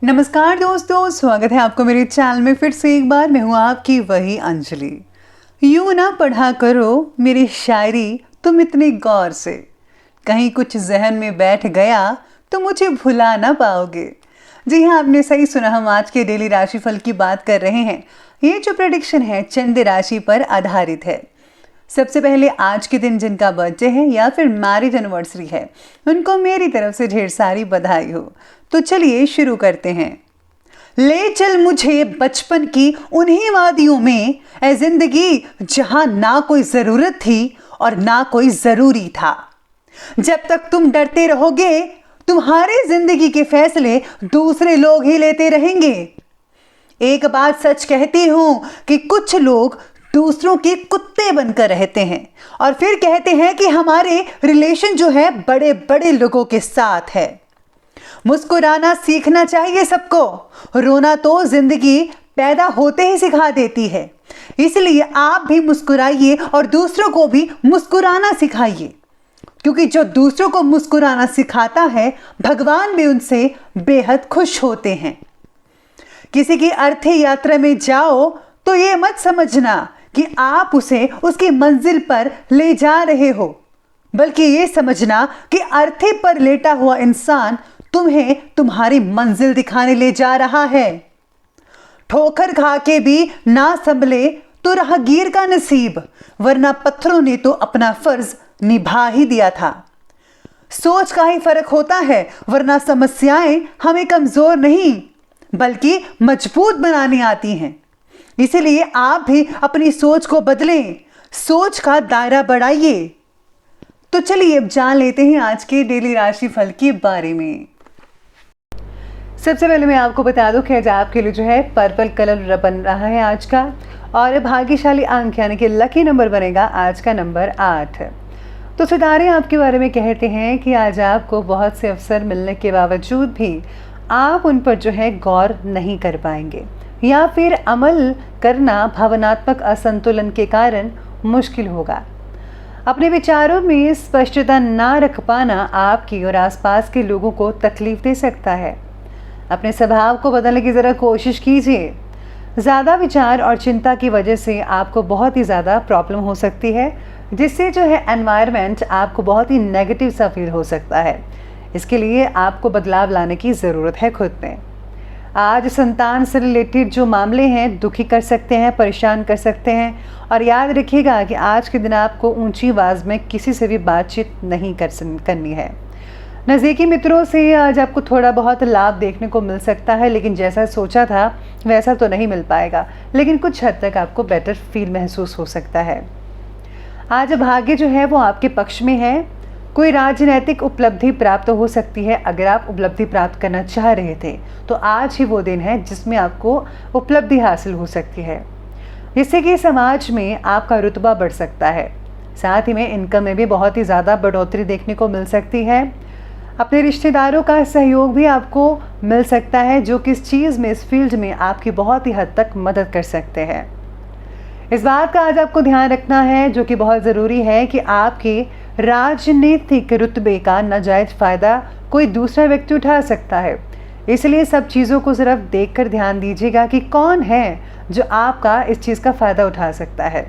नमस्कार दोस्तों, स्वागत है आपको मेरे चैनल में फिर से एक बार। मैं हूँ आपकी वही अंजलि। यूँ ना पढ़ा करो मेरी शायरी तुम इतने गौर से, कहीं कुछ जहन में बैठ गया तो मुझे भुला ना पाओगे। जी हाँ, आपने सही सुना, हम आज के डेली राशिफल की बात कर रहे हैं। ये जो प्रेडिक्शन है चंद राशि पर आधारित है। सबसे पहले आज के दिन जिनका बर्थडे है या फिर मैरिज एनिवर्सरी है, उनको मेरी तरफ से ढेर सारी बधाई हो। तो चलिए शुरू करते हैं। ले चल मुझे बचपन की उन्हीं वादियों में, ऐ जिंदगी जहां ना कोई जरूरत थी और ना कोई जरूरी था। जब तक तुम डरते रहोगे, तुम्हारे जिंदगी के फैसले दूसरे लोग ही लेते रहेंगे। एक बात सच कहती हूं कि कुछ लोग दूसरों के कुत्ते बनकर रहते हैं और फिर कहते हैं कि हमारे रिलेशन जो है बड़े बड़े लोगों के साथ है। मुस्कुराना सीखना चाहिए सबको, रोना तो जिंदगी पैदा होते ही सिखा देती है। इसलिए आप भी मुस्कुराइए और दूसरों को भी मुस्कुराना सिखाइए, क्योंकि जो दूसरों को मुस्कुराना सिखाता है, भगवान भी उनसे बेहद खुश होते हैं। किसी की अर्थी यात्रा में जाओ तो ये मत समझना कि आप उसे उसकी मंजिल पर ले जा रहे हो, बल्कि ये समझना कि अर्थी पर लेटा हुआ इंसान तुम्हें तुम्हारी मंजिल दिखाने ले जा रहा है। ठोकर खा के भी ना संभले तो राहगीर का नसीब, वरना पत्थरों ने तो अपना फर्ज निभा ही दिया था। सोच का ही फर्क होता है, वरना समस्याएं हमें कमजोर नहीं बल्कि मजबूत बनाने आती हैं। इसीलिए आप भी अपनी सोच को बदलें, सोच का दायरा बढ़ाइए। तो चलिए अब जान लेते हैं आज के डेली राशिफल के बारे में। सबसे पहले मैं आपको बता दूं कि आज आपके लिए जो है पर्पल कलर बन रहा है आज का, और भाग्यशाली अंक यानी कि लकी नंबर बनेगा आज का नंबर 8। तो सितारे आपके बारे में कहते हैं कि आज आपको बहुत से अवसर मिलने के बावजूद भी आप उन पर जो है गौर नहीं कर पाएंगे, या फिर अमल करना भावनात्मक असंतुलन के कारण मुश्किल होगा। अपने विचारों में स्पष्टता ना रख पाना आपकी और आसपास के लोगों को तकलीफ दे सकता है। अपने स्वभाव को बदलने की ज़रा कोशिश कीजिए। ज़्यादा विचार और चिंता की वजह से आपको बहुत ही ज़्यादा प्रॉब्लम हो सकती है, जिससे जो है एनवायरनमेंट आपको बहुत ही नेगेटिव सा फील हो सकता है। इसके लिए आपको बदलाव लाने की ज़रूरत है खुद में। आज संतान से रिलेटेड जो मामले हैं दुखी कर सकते हैं, परेशान कर सकते हैं, और याद रखिएगा कि आज के दिन आपको ऊंची आवाज़ में किसी से भी बातचीत नहीं करनी है। नज़दीकी मित्रों से आज आपको थोड़ा बहुत लाभ देखने को मिल सकता है, लेकिन जैसा सोचा था वैसा तो नहीं मिल पाएगा, लेकिन कुछ हद तक आपको बेटर फील महसूस हो सकता है। आज भाग्य जो है वो आपके पक्ष में है। कोई राजनैतिक उपलब्धि प्राप्त हो सकती है। अगर आप उपलब्धि प्राप्त करना चाह रहे थे तो आज ही वो दिन है जिसमें आपको उपलब्धि हासिल हो सकती है, जिससे कि समाज में आपका रुतबा बढ़ सकता है। साथ ही में इनकम में भी बहुत ही ज़्यादा बढ़ोतरी देखने को मिल सकती है। अपने रिश्तेदारों का सहयोग भी आपको मिल सकता है, जो कि इस चीज़ में, इस फील्ड में आपकी बहुत ही हद तक मदद कर सकते हैं। इस बात का आज आपको ध्यान रखना है, जो कि बहुत ज़रूरी है, कि आपके राजनीतिक रुतबे का नाजायज़ फ़ायदा कोई दूसरा व्यक्ति उठा सकता है। इसलिए सब चीज़ों को सिर्फ देखकर ध्यान दीजिएगा कि कौन है जो आपका इस चीज़ का फ़ायदा उठा सकता है,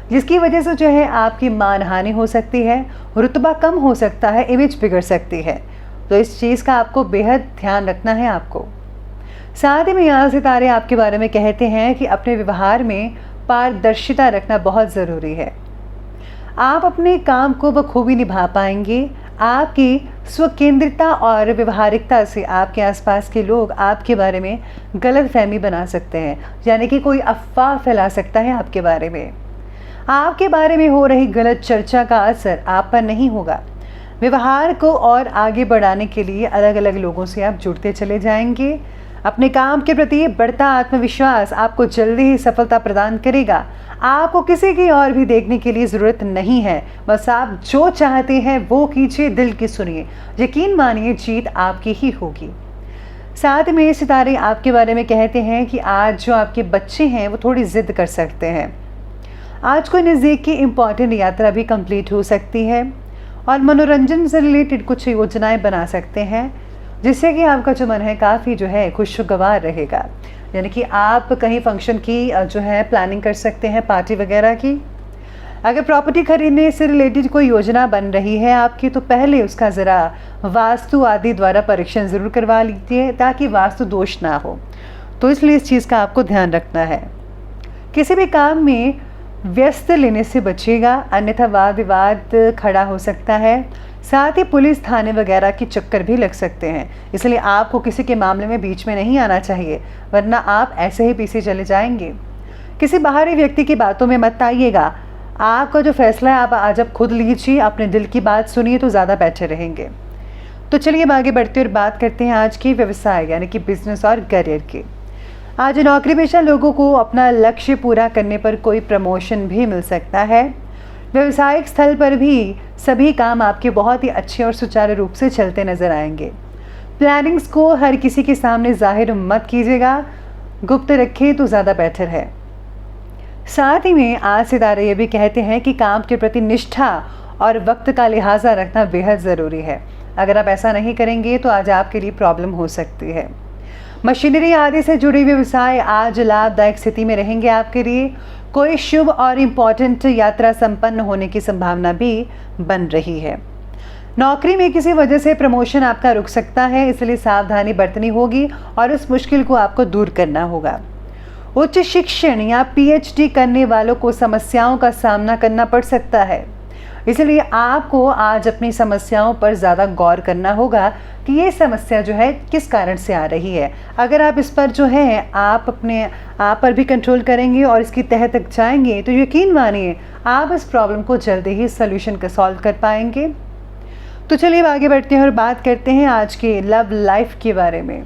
जिसकी वजह से जो है आपकी मानहानि हो सकती है, रुतबा कम हो सकता है, इमेज बिगड़ सकती है। तो इस चीज़ का आपको बेहद ध्यान रखना है आपको। साथ ही में यहाँ सितारे आपके बारे में कहते हैं कि अपने व्यवहार में पारदर्शिता रखना बहुत ज़रूरी है। आप अपने काम को बखूबी निभा पाएंगे। आपकी स्वकेंद्रिता और व्यवहारिकता से आपके आसपास के लोग आपके बारे में गलत फहमी बना सकते हैं, यानी कि कोई अफवाह फैला सकता है आपके बारे में। आपके बारे में हो रही गलत चर्चा का असर आप पर नहीं होगा। व्यवहार को और आगे बढ़ाने के लिए अलग अलग लोगों से आप जुड़ते चले जाएंगे। अपने काम के प्रति बढ़ता आत्मविश्वास आपको जल्दी ही सफलता प्रदान करेगा। आपको किसी की और भी देखने के लिए ज़रूरत नहीं है, बस आप जो चाहते हैं वो कीजिए, दिल की सुनिए। यकीन मानिए जीत आपकी ही होगी। साथ में सितारे आपके बारे में कहते हैं कि आज जो आपके बच्चे हैं वो थोड़ी ज़िद कर सकते हैं। आज कोई नज़दीक की इम्पॉर्टेंट यात्रा भी कंप्लीट हो सकती है और मनोरंजन से रिलेटेड कुछ योजनाएं बना सकते हैं, जिससे कि आपका जो मन है काफ़ी जो है खुशगवार रहेगा। यानी कि आप कहीं फंक्शन की जो है प्लानिंग कर सकते हैं, पार्टी वगैरह की। अगर प्रॉपर्टी खरीदने से रिलेटेड कोई योजना बन रही है आपकी, तो पहले उसका ज़रा वास्तु आदि द्वारा परीक्षण ज़रूर करवा लीजिए ताकि वास्तु दोष ना हो। तो इसलिए इस चीज़ का आपको ध्यान रखना है। किसी भी काम में व्यस्त लेने से बचेगा, अन्यथा वाद विवाद खड़ा हो सकता है। साथ ही पुलिस थाने वगैरह की चक्कर भी लग सकते हैं, इसलिए आपको किसी के मामले में बीच में नहीं आना चाहिए, वरना आप ऐसे ही पीछे चले जाएंगे। किसी बाहरी व्यक्ति की बातों में मत आइएगा। आपका जो फैसला है आप आज आप खुद लीजिए, अपने दिल की बात सुनिए तो ज़्यादा बेटर रहेंगे। तो चलिए अब आगे बढ़ते और बात करते हैं आज की व्यवसाय यानी कि बिजनेस और करियर की। आज नौकरी पेशा लोगों को अपना लक्ष्य पूरा करने पर कोई प्रमोशन भी मिल सकता है। व्यवसायिक स्थल पर भी सभी काम आपके बहुत ही अच्छे और सुचारू रूप से चलते नजर आएंगे। प्लानिंग्स को हर किसी के सामने जाहिर मत कीजिएगा, गुप्त रखें तो ज़्यादा बेटर है। साथ ही में आज सितारे ये भी कहते हैं कि काम के प्रति निष्ठा और वक्त का लिहाजा रखना बेहद ज़रूरी है। अगर आप ऐसा नहीं करेंगे तो आज आपके लिए प्रॉब्लम हो सकती है। मशीनरी आदि से जुड़े व्यवसाय आज लाभदायक स्थिति में रहेंगे आपके लिए। कोई शुभ और इम्पॉर्टेंट यात्रा संपन्न होने की संभावना भी बन रही है। नौकरी में किसी वजह से प्रमोशन आपका रुक सकता है, इसलिए सावधानी बरतनी होगी और इस मुश्किल को आपको दूर करना होगा। उच्च शिक्षण या पीएचडी करने वालों को समस्याओं का सामना करना पड़ सकता है, इसलिए आपको आज अपनी समस्याओं पर ज़्यादा गौर करना होगा कि ये समस्या जो है किस कारण से आ रही है। अगर आप इस पर जो है आप अपने आप पर भी कंट्रोल करेंगे और इसकी तह तक जाएंगे तो यकीन मानिए आप इस प्रॉब्लम को जल्दी ही सॉल्यूशन का सॉल्व कर पाएंगे। तो चलिए अब आगे बढ़ते हैं और बात करते हैं आज के लव लाइफ के बारे में।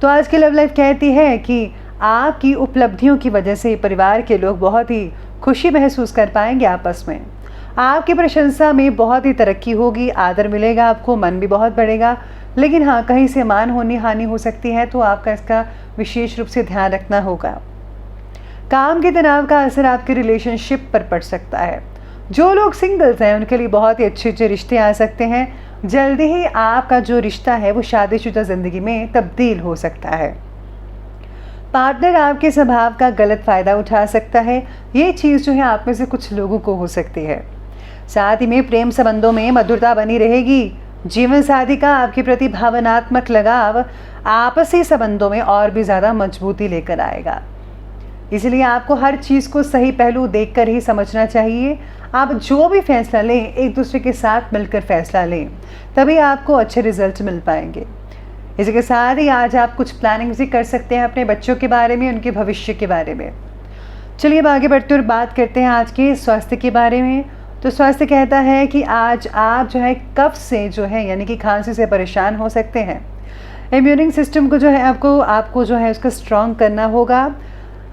तो आज की लव लाइफ कहती है कि आपकी उपलब्धियों की वजह से परिवार के लोग बहुत ही खुशी महसूस कर पाएंगे आपस में। आपकी प्रशंसा में बहुत ही तरक्की होगी, आदर मिलेगा आपको, मन भी बहुत बढ़ेगा। लेकिन हाँ, कहीं से मान हानि हो सकती है, तो आपका इसका विशेष रूप से ध्यान रखना होगा। काम के तनाव का असर आपके रिलेशनशिप पर पड़ सकता है। जो लोग सिंगल्स हैं उनके लिए बहुत ही अच्छे रिश्ते आ सकते हैं। जल्दी ही आपका जो रिश्ता है वो शादीशुदा ज़िंदगी में तब्दील हो सकता है। पार्टनर आपके स्वभाव का गलत फ़ायदा उठा सकता है, ये चीज़ जो है आप में से कुछ लोगों को हो सकती है। साथ ही में प्रेम संबंधों में मधुरता बनी रहेगी। जीवन साथी का आपके प्रति भावनात्मक लगाव आपसी संबंधों में और भी ज़्यादा मजबूती लेकर आएगा। इसलिए आपको हर चीज़ को सही पहलू देखकर ही समझना चाहिए। आप जो भी फैसला लें एक दूसरे के साथ मिलकर फैसला लें, तभी आपको अच्छे रिजल्ट मिल पाएंगे। इसी के साथ ही आज आप कुछ प्लानिंग भी कर सकते हैं अपने बच्चों के बारे में, उनके भविष्य के बारे में। चलिए अब आगे बढ़ते और बात करते हैं आज के स्वास्थ्य के बारे में। तो स्वास्थ्य कहता है कि आज आप जो है कफ से जो है यानी कि खांसी से परेशान हो सकते हैं। इम्यूनिंग सिस्टम को जो है आपको जो है उसका स्ट्रॉन्ग करना होगा।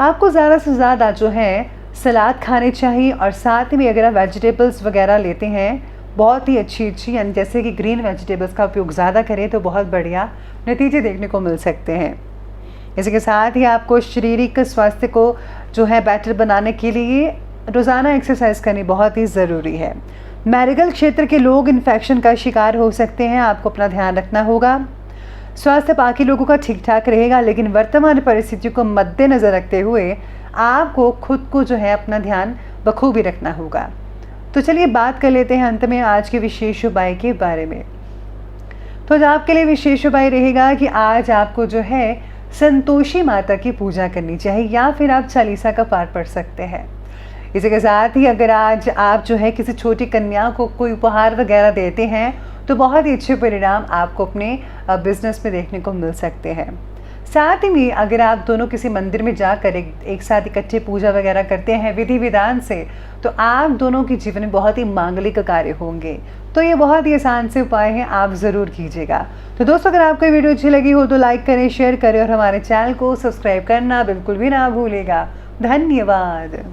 आपको ज़्यादा से ज़्यादा जो है सलाद खाने चाहिए और साथ में अगर आप वेजिटेबल्स वगैरह लेते हैं बहुत ही अच्छी यानी जैसे कि ग्रीन वेजिटेबल्स का उपयोग ज़्यादा करें तो बहुत बढ़िया नतीजे देखने को मिल सकते हैं। इसके साथ ही आपको शारीरिक स्वास्थ्य को जो है बेटर बनाने के लिए रोज़ाना एक्सरसाइज करनी बहुत ही ज़रूरी है। मेडिकल क्षेत्र के लोग इन्फेक्शन का शिकार हो सकते हैं, आपको अपना ध्यान रखना होगा। स्वास्थ्य बाकी लोगों का ठीक ठाक रहेगा, लेकिन वर्तमान परिस्थितियों को मद्देनज़र रखते हुए आपको खुद को जो है अपना ध्यान बखूबी रखना होगा। तो चलिए बात कर लेते हैं अंत में आज के विशेष उपाय के बारे में। तो आज आपके लिए विशेष उपाय रहेगा कि आज आपको जो है संतोषी माता की पूजा करनी चाहिए या फिर आप चालीसा का पाठ पढ़ सकते हैं। इसी के साथ ही अगर आज आप जो है किसी छोटी कन्या को कोई उपहार वगैरह देते हैं तो बहुत ही अच्छे परिणाम आपको अपने बिजनेस में देखने को मिल सकते हैं। साथ ही में अगर आप दोनों किसी मंदिर में जाकर एक साथ इकट्ठे पूजा वगैरह करते हैं विधि विधान से, तो आप दोनों के जीवन में बहुत ही मांगलिक कार्य होंगे। तो ये बहुत ही आसान से उपाय हैं, आप ज़रूर कीजिएगा। तो दोस्तों अगर आपको ये वीडियो अच्छी लगी हो तो लाइक करें, शेयर करें और हमारे चैनल को सब्सक्राइब करना बिल्कुल भी ना भूलिएगा। धन्यवाद।